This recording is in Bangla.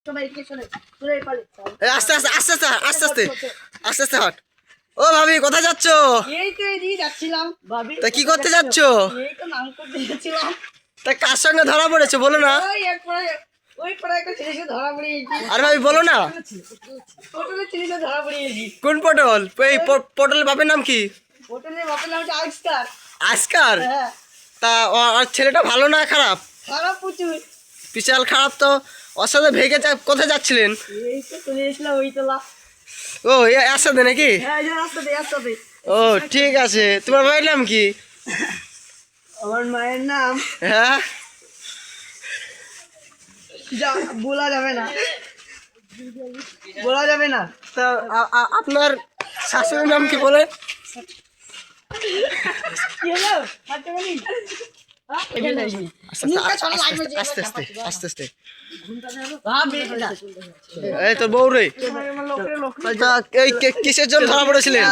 এই আস্তে আস্তে আস্তে আস্তে আস্তে আস্তে আস্তে আস্তে হাট। ও ভাবি কোথায় যাচ্ছ? এই তো এদিকে যাচ্ছিলাম ভাবি। তা কি করতে যাচ্ছ? এই তো নাম করতে যাচ্ছিলাম। তা কার সঙ্গে ধরা পড়েছো বলো না? ওই পরে একটা ছেলেকে ধরা পড়িয়েছি। আর ভাবি বলো না। পটলের ছেলেকে ধরা পড়িয়েছি। কোন পটল? এই পটলের বাপের নাম কি? পটলের বাপের নাম হচ্ছে আজকার। আজকার? হ্যাঁ তা আর ছেলেটা ভালো না খারাপ? খারাপ প্রচুর। বিশাল খারাপ তো। ওর সাথে ভেগে কোথায় যাচ্ছিলেন? এই তো চলে এসলাম ওই তোলা। ও এর সাথে নাকি? হ্যাঁ আসতে আসতে। ও ঠিক আছে। তোমার মায়ের নাম কি? আমার মায়ের নাম হ্যাঁ বলা যাবে না, বলা যাবে না। তা আপনার শাশুড়ির নাম কি বলে? কি হলো? হাঁটতে পারি? আস্তে আস্তে আস্তে আস্তে। ভাবি এই তো বউ রে। তা এই কিসের জন্য ধরা পড়েছিলেন?